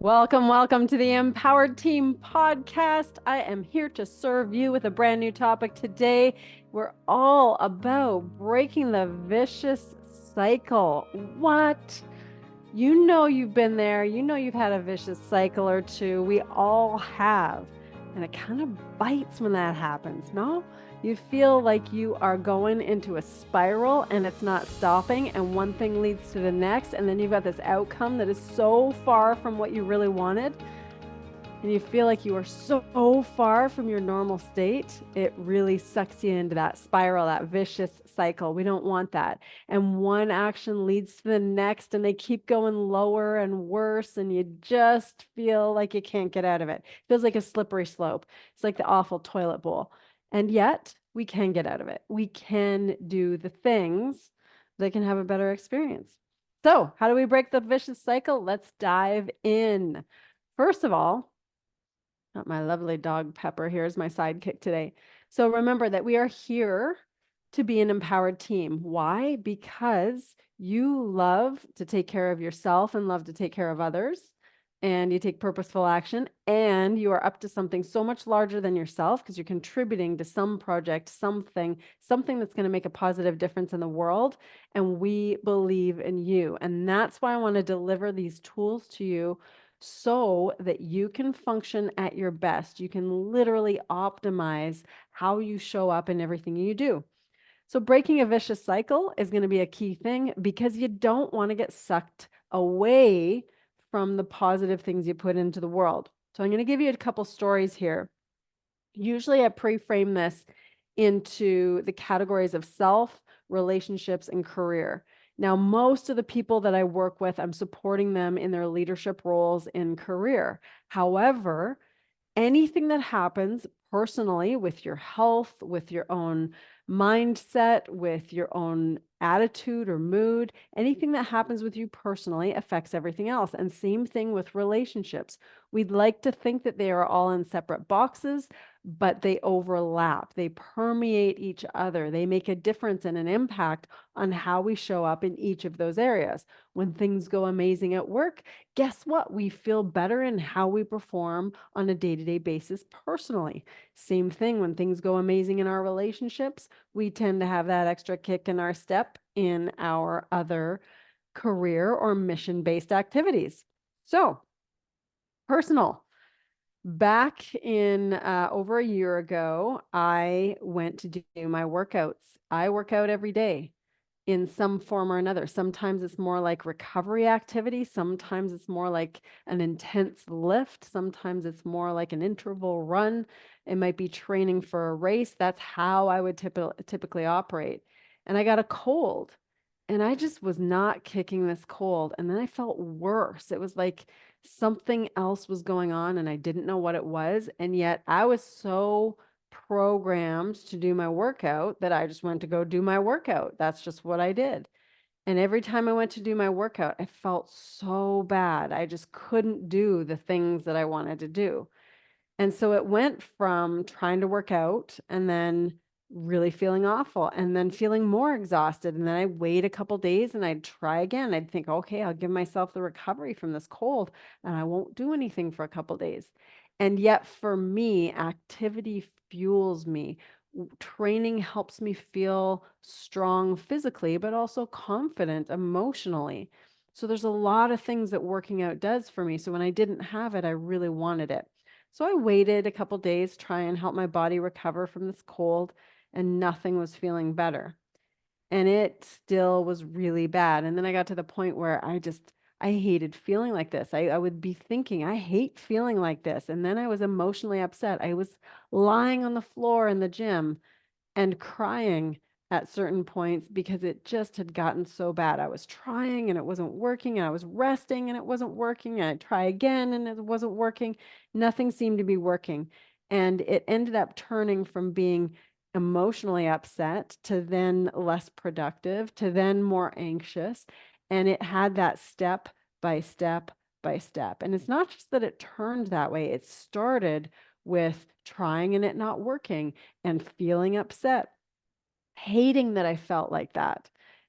Welcome, welcome to the Empowered Team podcast. I am here to serve you with a brand new topic today. We're all about breaking the vicious cycle. What? You know you've been there. You know you've had a vicious cycle or two. We all have. And it kind of bites when that happens, no? You feel like you are going into a spiral and it's not stopping, and one thing leads to the next, and then you've got this outcome that is so far from what you really wanted. And you feel like you are so far from your normal state, it really sucks you into that spiral, that vicious cycle. We don't want that. And one action leads to the next, and they keep going lower and worse, and you just feel like you can't get out of it. It feels like a slippery slope. It's like the awful toilet bowl. And yet, we can get out of it. We can do the things that can have a better experience. So, how do we break the vicious cycle? Let's dive in. First of all, my lovely dog Pepper here is my sidekick today. So remember that we are here to be an empowered team. Why? Because you love to take care of yourself and love to take care of others, and you take purposeful action, and you are up to something so much larger than yourself because you're contributing to some project, something that's going to make a positive difference in the world. And we believe in you. And that's why I want to deliver these tools to you so that you can function at your best. You can literally optimize how you show up in everything you do. So breaking a vicious cycle is going to be a key thing because you don't want to get sucked away from the positive things you put into the world. So I'm going to give you a couple stories here. Usually I pre-frame this into the categories of self, relationships, and career. Now, most of the people that I work with, I'm supporting them in their leadership roles in career. However, anything that happens personally with your health, with your own mindset, with your own attitude or mood, anything that happens with you personally affects everything else. And same thing with relationships. We'd like to think that they are all in separate boxes, but they overlap. They permeate each other. They make a difference and an impact on how we show up in each of those areas. When things go amazing at work, guess what? We feel better in how we perform on a day-to-day basis personally. Same thing when things go amazing in our relationships, we tend to have that extra kick in our step in our other career or mission-based activities. So, personal. Back in over a year ago, I went to do my workouts. I work out every day in some form or another. Sometimes it's more like recovery activity. Sometimes it's more like an intense lift. Sometimes it's more like an interval run. It might be training for a race. That's how I would typically operate. And I got a cold, and I just was not kicking this cold. And then I felt worse. It was like something else was going on and I didn't know what it was. And yet I was so programmed to do my workout that I just went to go do my workout. That's just what I did. And every time I went to do my workout, I felt so bad. I just couldn't do the things that I wanted to do. And so it went from trying to work out and then really feeling awful and then feeling more exhausted. And then I wait a couple days and I'd try again. I'd think, okay, I'll give myself the recovery from this cold and I won't do anything for a couple days. And yet for me, activity fuels me. Training helps me feel strong physically, but also confident emotionally. So there's a lot of things that working out does for me. So when I didn't have it, I really wanted it. So I waited a couple days, try and help my body recover from this cold, and nothing was feeling better. And it still was really bad. And then I got to the point where I hated feeling like this. I would be thinking, I hate feeling like this. And then I was emotionally upset. I was lying on the floor in the gym and crying at certain points because it just had gotten so bad. I was trying and it wasn't working, and I was resting and it wasn't working, and I'd try again and it wasn't working. Nothing seemed to be working. And it ended up turning from being emotionally upset to then less productive to then more anxious. And it had that step by step by step. And it's not just that it turned that way, it started with trying and it not working and feeling upset, hating that I felt like that.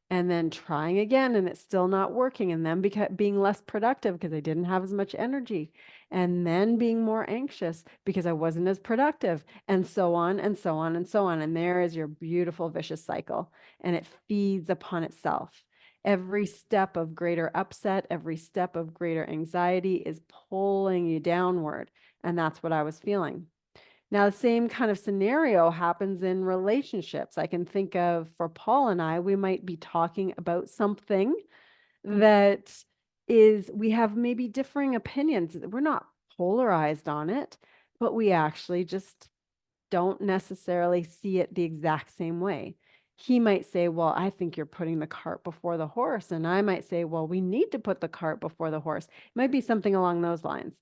and then trying again and it's still not working, and then being less productive because I didn't have as much energy, and then being more anxious because I wasn't as productive, and so on and so on and so on. And there is your beautiful vicious cycle, and it feeds upon itself. Every step of greater upset, every step of greater anxiety is pulling you downward. And that's what I was feeling. Now, the same kind of scenario happens in relationships. I can think of, for Paul and I, we might be talking about something that we have maybe differing opinions. We're not polarized on it, but we actually just don't necessarily see it the exact same way. He might say, well, I think you're putting the cart before the horse. And I might say, well, we need to put the cart before the horse. It might be something along those lines.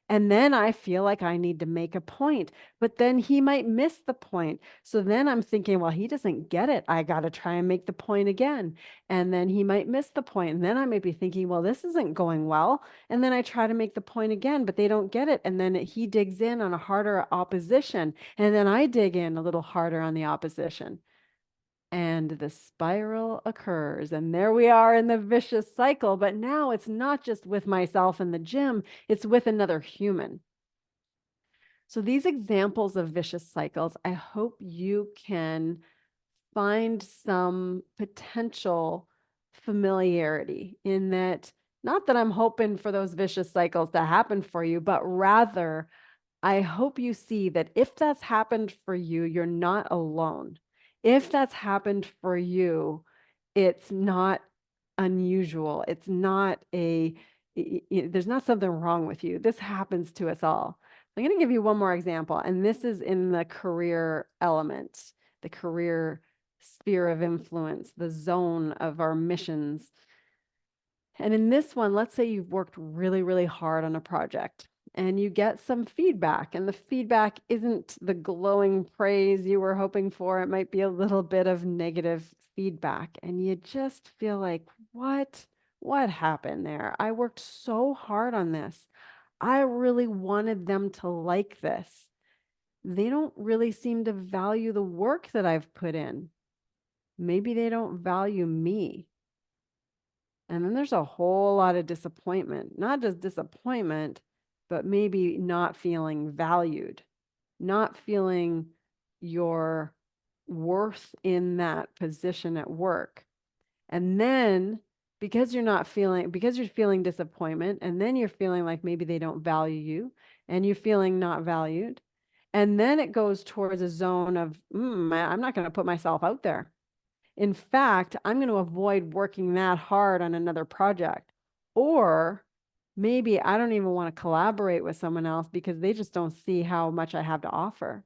And then I feel like I need to make a point, but then he might miss the point. So then I'm thinking, well, he doesn't get it. I got to try and make the point again. And then he might miss the point. And then I might be thinking, well, this isn't going well. And then I try to make the point again, but they don't get it. And then he digs in on a harder opposition. And then I dig in a little harder on the opposition. And the spiral occurs. And there we are in the vicious cycle. But now it's not just with myself in the gym, it's with another human. So these examples of vicious cycles, I hope you can find some potential familiarity in that. Not that I'm hoping for those vicious cycles to happen for you, but rather I hope you see that if that's happened for you, you're not alone. If that's happened for you, it's not unusual. It's not there's not something wrong with you. This happens to us all. I'm going to give you one more example, and this is in the career element, the career sphere of influence, the zone of our missions. And in this one, let's say you've worked really, really hard on a project and you get some feedback, and the feedback isn't the glowing praise you were hoping for. It might be a little bit of negative feedback, and you just feel like, what happened there? I worked so hard on this. I really wanted them to like this. They don't really seem to value the work that I've put in. Maybe they don't value me. And then there's a whole lot of disappointment, not just disappointment, but maybe not feeling valued, not feeling your worth in that position at work. And then because you're feeling disappointment, and then you're feeling like maybe they don't value you, and you're feeling not valued. And then it goes towards a zone of, I'm not going to put myself out there. In fact, I'm going to avoid working that hard on another project. Or maybe I don't even want to collaborate with someone else because they just don't see how much I have to offer.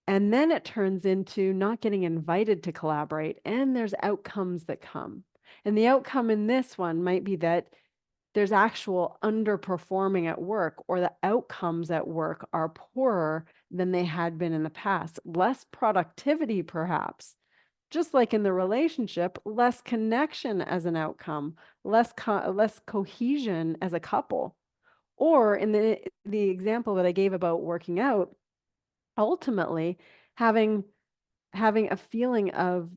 And then it turns into not getting invited to collaborate, and there's outcomes that come. And the outcome in this one might be that there's actual underperforming at work, or the outcomes at work are poorer than they had been in the past. Less productivity, perhaps. Just like in the relationship, less connection as an outcome, less cohesion as a couple. Or in the example that I gave about working out, ultimately having a feeling of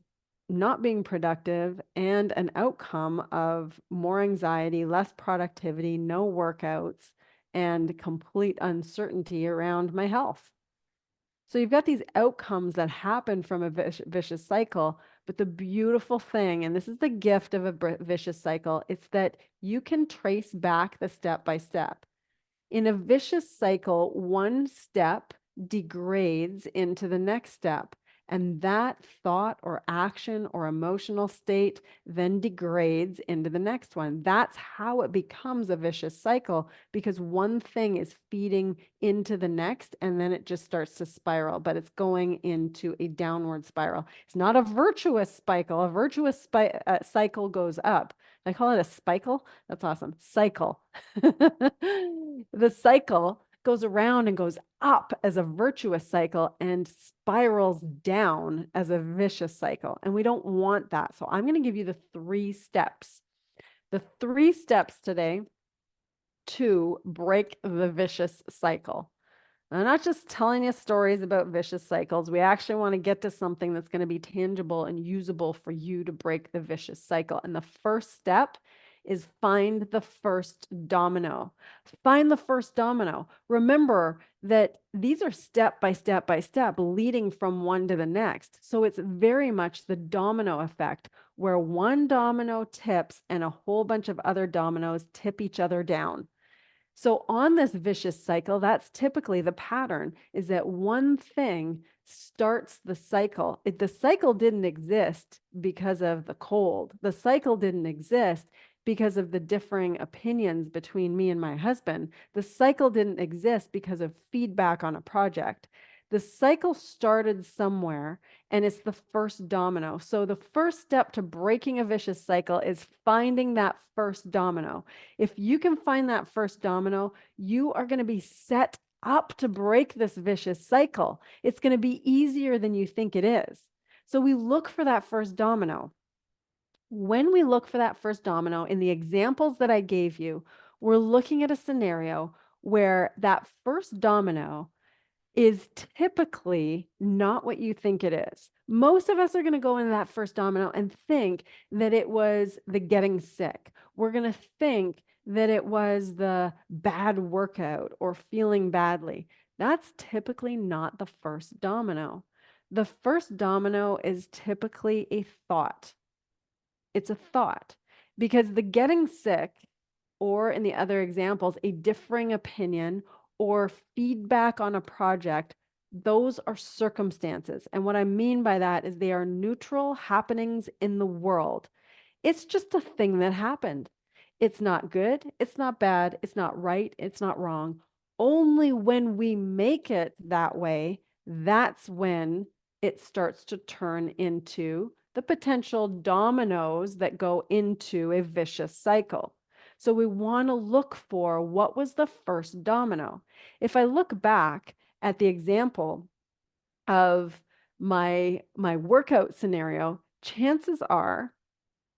not being productive and an outcome of more anxiety, less productivity, no workouts, and complete uncertainty around my health. So you've got these outcomes that happen from a vicious cycle. But the beautiful thing, and this is the gift of a vicious cycle, it's that you can trace back the step by step. In a vicious cycle, one step degrades into the next step. And that thought or action or emotional state then degrades into the next one. That's how it becomes a vicious cycle, because one thing is feeding into the next, and then it just starts to spiral, but it's going into a downward spiral. It's not a virtuous cycle. A virtuous cycle goes up. I call it a spikel. That's awesome. Cycle. The cycle goes around and goes up as a virtuous cycle and spirals down as a vicious cycle. And we don't want that. So I'm going to give you the 3 steps. The 3 steps today to break the vicious cycle. I'm not just telling you stories about vicious cycles. We actually want to get to something that's going to be tangible and usable for you to break the vicious cycle. And the first step is find the first domino. Find the first domino. Remember that these are step by step by step, leading from one to the next. So it's very much the domino effect, where one domino tips and a whole bunch of other dominoes tip each other down. So on this vicious cycle, that's typically the pattern, is that one thing starts the cycle. The cycle didn't exist because of the cold. The cycle didn't exist because of the differing opinions between me and my husband. The cycle didn't exist because of feedback on a project. The cycle started somewhere, and it's the first domino. So the first step to breaking a vicious cycle is finding that first domino. If you can find that first domino, you are going to be set up to break this vicious cycle. It's going to be easier than you think it is. So we look for that first domino. When we look for that first domino in the examples that I gave you, we're looking at a scenario where that first domino is typically not what you think it is. Most of us are going to go into that first domino and think that it was the getting sick. We're going to think that it was the bad workout or feeling badly. That's typically not the first domino. The first domino is typically a thought. It's a thought, because the getting sick, or in the other examples, a differing opinion or feedback on a project, those are circumstances. And what I mean by that is they are neutral happenings in the world. It's just a thing that happened. It's not good, it's not bad, it's not right, it's not wrong. Only when we make it that way, that's when it starts to turn into the potential dominoes that go into a vicious cycle. So we want to look for what was the first domino. If I look back at the example of my workout scenario, chances are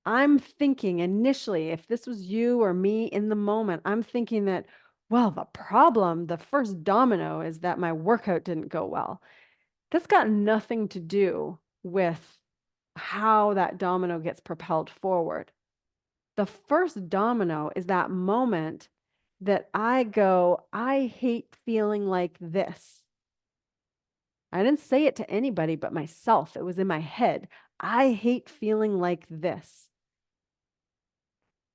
I'm thinking initially, if this was you or me in the moment, I'm thinking that, well, the first domino is that my workout didn't go well. That's got nothing to do with how that domino gets propelled forward. The first domino is that moment that I go, I hate feeling like this. I didn't say it to anybody but myself. It was in my head. I hate feeling like this.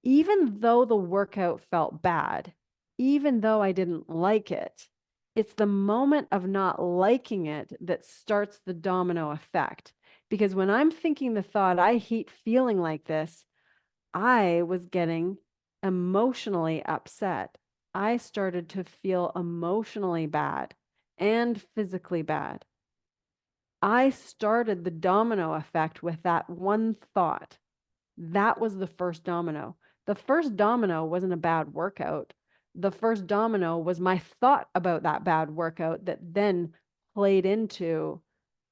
Even though the workout felt bad, even though I didn't like it, it's the moment of not liking it that starts the domino effect. Because when I'm thinking the thought, I hate feeling like this, I was getting emotionally upset. I started to feel emotionally bad and physically bad. I started the domino effect with that one thought. That was the first domino. The first domino wasn't a bad workout. The first domino was my thought about that bad workout that then played into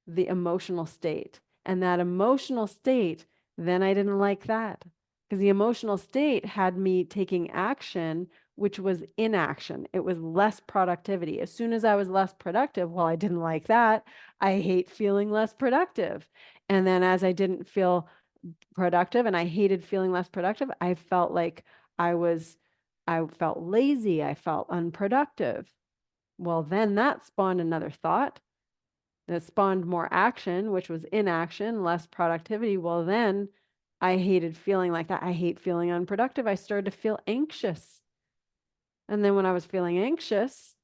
the emotional state. And that emotional state, then I didn't like that, because the emotional state had me taking action, which was inaction. It was less productivity. As soon as I was less productive, well, I didn't like that. I hate feeling less productive. And then as I didn't feel productive and I hated feeling less productive, I felt like I felt lazy. I felt unproductive. Well, then that spawned another thought that spawned more action, which was inaction, less productivity. Well, then I hated feeling like that. I hate feeling unproductive. I started to feel anxious. And then when I was feeling anxious,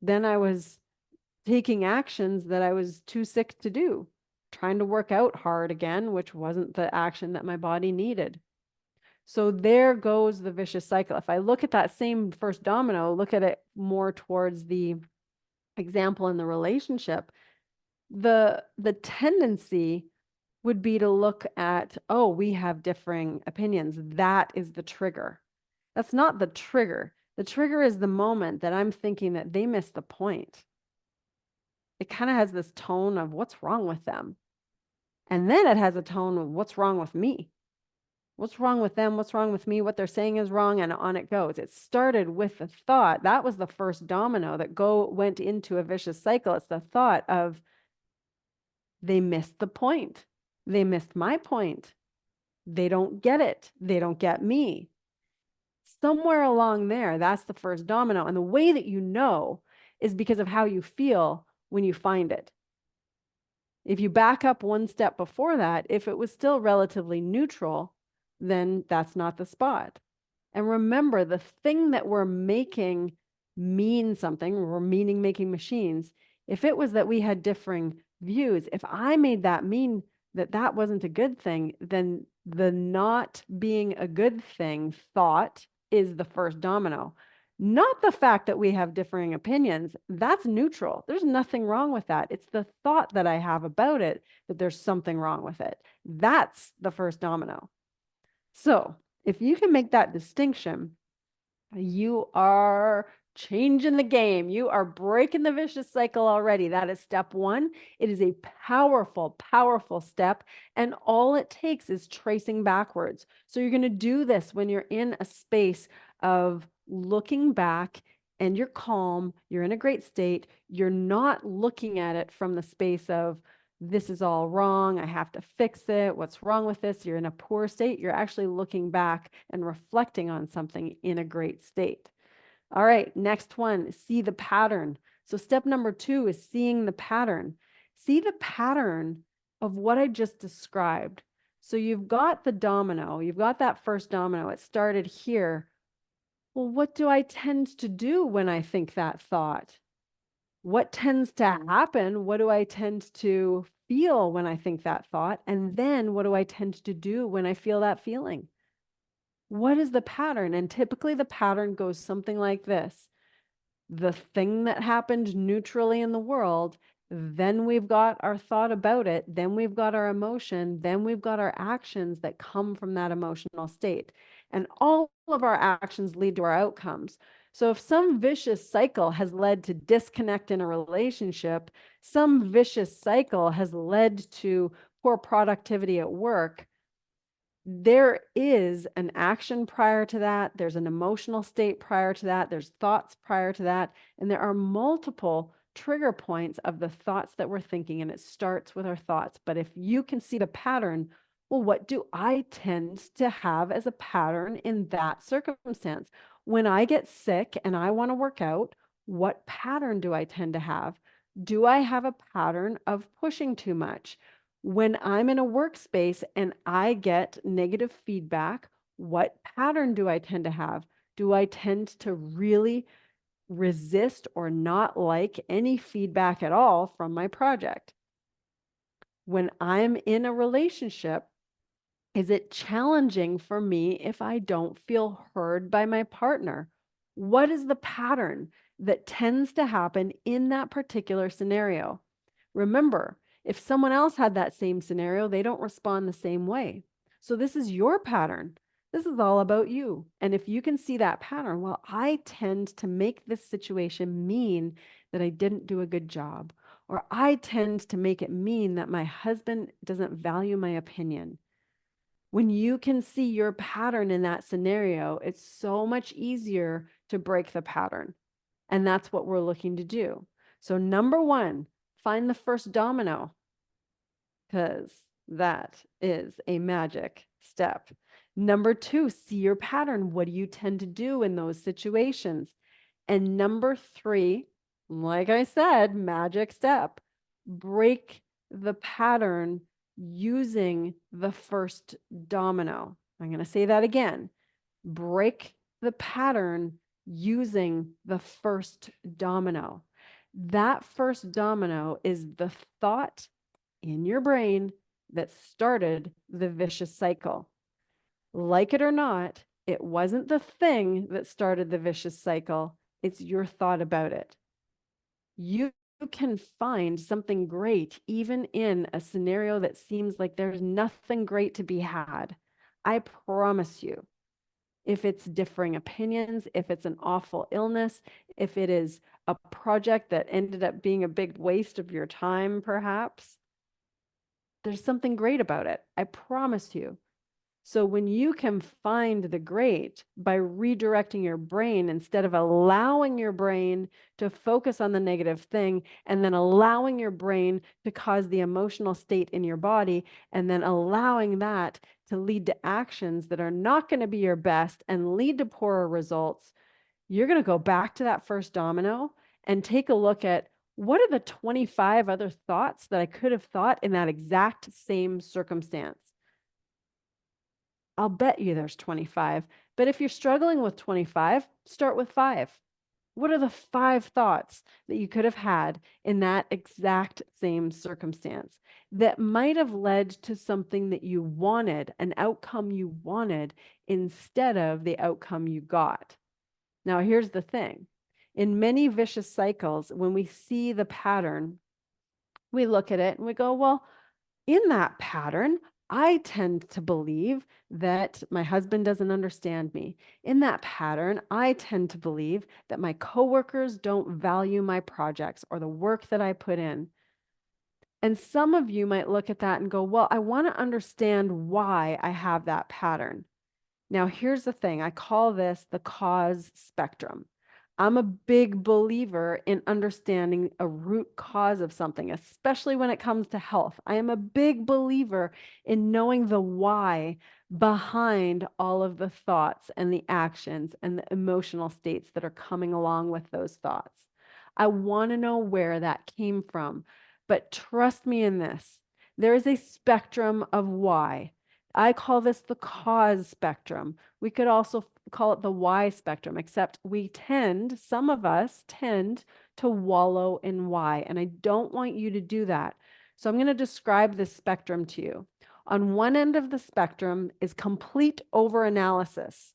then I was taking actions that I was too sick to do, trying to work out hard again, which wasn't the action that my body needed. So there goes the vicious cycle. If I look at that same first domino, look at it more towards the example in the relationship, the tendency would be to look at, oh, we have differing opinions. That is the trigger. That's not the trigger. The trigger is the moment that I'm thinking that they missed the point. It kind of has this tone of what's wrong with them. And then it has a tone of what's wrong with me. What's wrong with them? What's wrong with me? What they're saying is wrong, and on it goes. It started with the thought. That was the first domino that went into a vicious cycle. It's the thought of, they missed the point. They missed my point. They don't get it. They don't get me. Somewhere along there, that's the first domino. And the way that you know is because of how you feel when you find it. If you back up one step before that, if it was still relatively neutral, then that's not the spot. And remember, the thing that we're making mean something, we're meaning making machines. If it was that we had differing views, if I made that mean that that wasn't a good thing, then the not being a good thing thought is the first domino. Not the fact that we have differing opinions. That's neutral. There's nothing wrong with that. It's the thought that I have about it that there's something wrong with it. That's the first domino. So if you can make that distinction, you are changing the game. You are breaking the vicious cycle already. That is step one. It is a powerful, powerful step. And all it takes is tracing backwards. So you're going to do this when you're in a space of looking back and you're calm, you're in a great state. You're not looking at it from the space of, this is all wrong, I have to fix it, what's wrong with this? You're in a poor state. You're actually looking back and reflecting on something in a great state. All right, next one, see the pattern. So step number 2 is seeing the pattern. See the pattern of what I just described. So you've got the domino, you've got that first domino, it started here. Well, what do I tend to do when I think that thought? What tends to happen? What do I tend to feel when I think that thought? And then what do I tend to do when I feel that feeling? What is the pattern? And typically the pattern goes something like this. The thing that happened neutrally in the world, then we've got our thought about it, then we've got our emotion, then we've got our actions that come from that emotional state. And all of our actions lead to our outcomes. So if some vicious cycle has led to disconnect in a relationship, some vicious cycle has led to poor productivity at work, there is an action prior to that. There's an emotional state prior to that. There's thoughts prior to that. And there are multiple trigger points of the thoughts that we're thinking. And it starts with our thoughts. But if you can see the pattern, well, what do I tend to have as a pattern in that circumstance? When I get sick and I want to work out, what pattern do I tend to have? Do I have a pattern of pushing too much? When I'm in a workspace and I get negative feedback, what pattern do I tend to have? Do I tend to really resist or not like any feedback at all from my project? When I'm in a relationship, is it challenging for me if I don't feel heard by my partner? What is the pattern that tends to happen in that particular scenario? Remember, if someone else had that same scenario, they don't respond the same way. So this is your pattern. This is all about you. And if you can see that pattern, well, I tend to make this situation mean that I didn't do a good job, or I tend to make it mean that my husband doesn't value my opinion. When you can see your pattern in that scenario, it's so much easier to break the pattern. And that's what we're looking to do. So number 1, find the first domino, because that is a magic step. Number 2, see your pattern. What do you tend to do in those situations? And number 3, like I said, magic step, break the pattern using the first domino. I'm going to say that again. Break the pattern using the first domino. That first domino is the thought in your brain that started the vicious cycle. Like it or not, it wasn't the thing that started the vicious cycle. It's your thought about it. You can find something great even in a scenario that seems like there's nothing great to be had. I promise you. If it's differing opinions, if it's an awful illness, if it is a project that ended up being a big waste of your time, perhaps, there's something great about it. I promise you. So when you can find the great by redirecting your brain instead of allowing your brain to focus on the negative thing and then allowing your brain to cause the emotional state in your body and then allowing that to lead to actions that are not going to be your best and lead to poorer results, you're going to go back to that first domino and take a look at what are the 25 other thoughts that I could have thought in that exact same circumstance. I'll bet you there's 25. But if you're struggling with 25, start with 5. What are the 5 thoughts that you could have had in that exact same circumstance that might have led to something that you wanted, an outcome you wanted, instead of the outcome you got? Now, here's the thing. In many vicious cycles, when we see the pattern, we look at it and we go, well, in that pattern, I tend to believe that my husband doesn't understand me. In that pattern, I tend to believe that my coworkers don't value my projects or the work that I put in. And some of you might look at that and go, well, I want to understand why I have that pattern. Now, here's the thing. I call this the cause spectrum. I'm a big believer in understanding a root cause of something, especially when it comes to health. I am a big believer in knowing the why behind all of the thoughts and the actions and the emotional states that are coming along with those thoughts. I want to know where that came from. But trust me in this, there is a spectrum of why. I call this the cause spectrum. We could also call it the why spectrum, except some of us tend to wallow in why, and I don't want you to do that. So I'm going to describe this spectrum to you. On one end of the spectrum is complete overanalysis.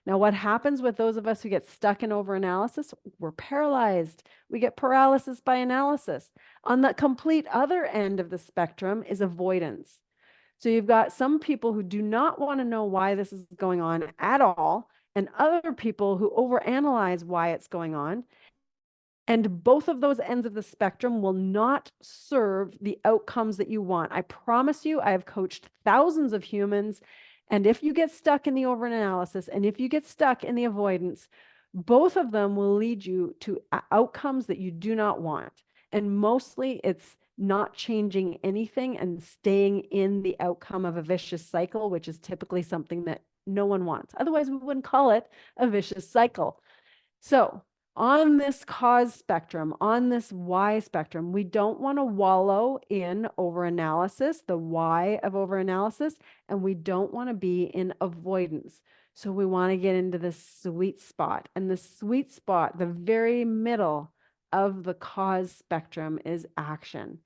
Now, what happens with those of us who get stuck in overanalysis? We're paralyzed. We get paralysis by analysis. On the complete other end of the spectrum is avoidance. So you've got some people who do not want to know why this is going on at all, and other people who overanalyze why it's going on. And both of those ends of the spectrum will not serve the outcomes that you want. I promise you, I have coached thousands of humans. And if you get stuck in the overanalysis and if you get stuck in the avoidance, both of them will lead you to outcomes that you do not want. And mostly it's not changing anything and staying in the outcome of a vicious cycle, which is typically something that no one wants. Otherwise, we wouldn't call it a vicious cycle. So on this cause spectrum, on this why spectrum, we don't want to wallow in overanalysis, the why of overanalysis, and we don't want to be in avoidance. So we want to get into the sweet spot. And the sweet spot, the very middle of the cause spectrum, is action.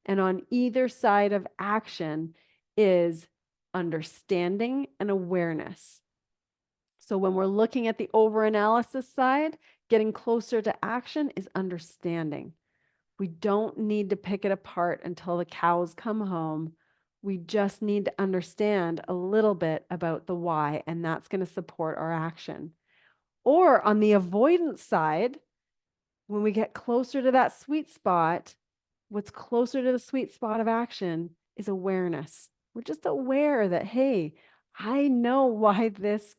And on either side of action is understanding and awareness. So when we're looking at the overanalysis side, getting closer to action is understanding. We don't need to pick it apart until the cows come home. We just need to understand a little bit about the why, and that's going to support our action. Or on the avoidance side, when we get closer to that sweet spot, what's closer to the sweet spot of action is awareness. We're just aware that, hey, I know why this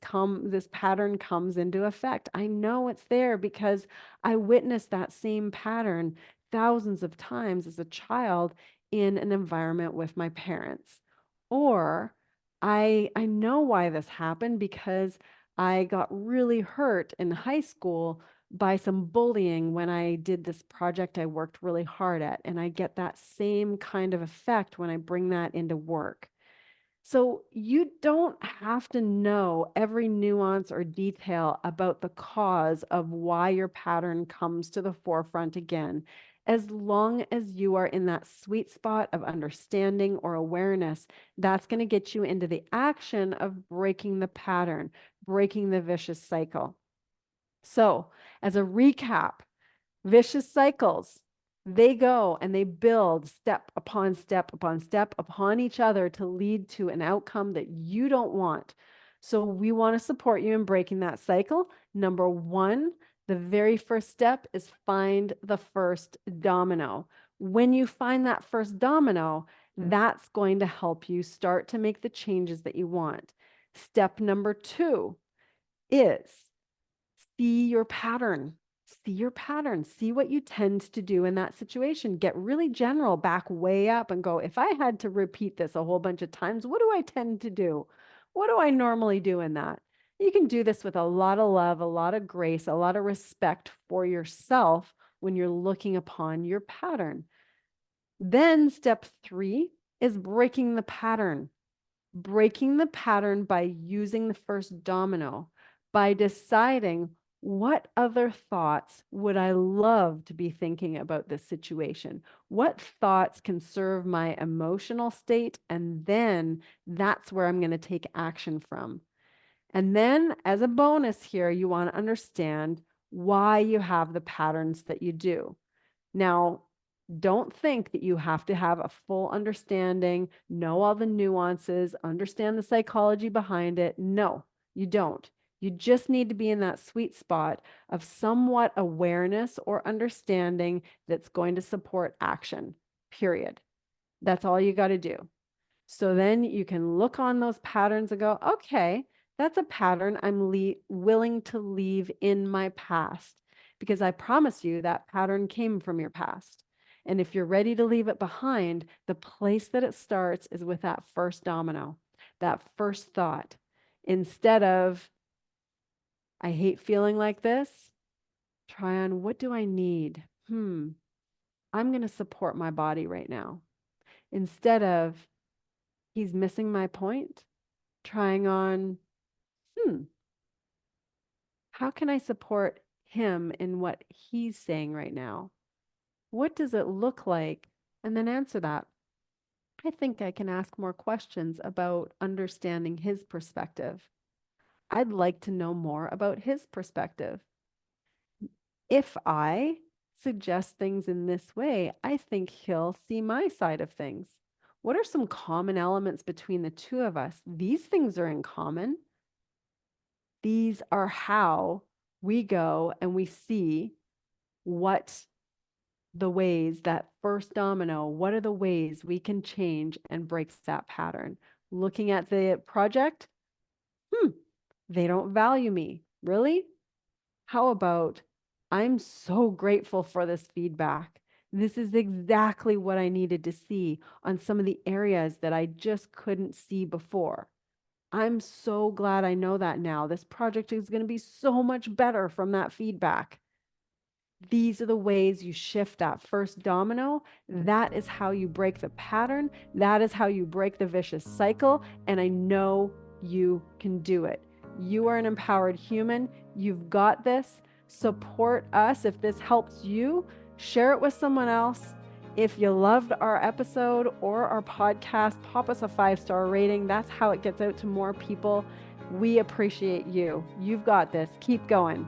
pattern comes into effect. I know it's there because I witnessed that same pattern thousands of times as a child in an environment with my parents. Or I know why this happened because I got really hurt in high school by some bullying when I did this project I worked really hard at. And I get that same kind of effect when I bring that into work. So you don't have to know every nuance or detail about the cause of why your pattern comes to the forefront again. As long as you are in that sweet spot of understanding or awareness, that's going to get you into the action of breaking the pattern, breaking the vicious cycle. So, as a recap, vicious cycles, they go and they build step upon step upon step upon each other to lead to an outcome that you don't want. So, we want to support you in breaking that cycle. Number one, the very first step is find the first domino. When you find that first domino, that's going to help you start to make the changes that you want. Step number 2 is see your pattern. See your pattern. See what you tend to do in that situation. Get really general, back way up and go, if I had to repeat this a whole bunch of times, what do I tend to do? What do I normally do in that? You can do this with a lot of love, a lot of grace, a lot of respect for yourself when you're looking upon your pattern. Then step 3 is breaking the pattern. Breaking the pattern by using the first domino, by deciding what other thoughts would I love to be thinking about this situation? What thoughts can serve my emotional state? And then that's where I'm going to take action from. And then, as a bonus here, you want to understand why you have the patterns that you do. Now, don't think that you have to have a full understanding, know all the nuances, understand the psychology behind it. No, you don't. You just need to be in that sweet spot of somewhat awareness or understanding that's going to support action, period. That's all you got to do. So then you can look on those patterns and go, okay, that's a pattern I'm willing to leave in my past, because I promise you that pattern came from your past. And if you're ready to leave it behind, the place that it starts is with that first domino, that first thought. Instead of, I hate feeling like this, try on, what do I need? I'm going to support my body right now. Instead of, he's missing my point, trying on, how can I support him in what he's saying right now? What does it look like? And then answer that. I think I can ask more questions about understanding his perspective. I'd like to know more about his perspective. If I suggest things in this way, I think he'll see my side of things. What are some common elements between the two of us? These things are in common. These are how we go and we see what the ways, that first domino, what are the ways we can change and break that pattern? Looking at the project, they don't value me. Really? How about, I'm so grateful for this feedback. This is exactly what I needed to see on some of the areas that I just couldn't see before. I'm so glad I know that now. This project is going to be so much better from that feedback. These are the ways you shift that first domino. That is how you break the pattern. That is how you break the vicious cycle. And I know you can do it. You are an empowered human. You've got this. Support us. If this helps you, share it with someone else. If you loved our episode or our podcast, pop us a 5-star rating. That's how it gets out to more people. We appreciate you. You've got this. Keep going.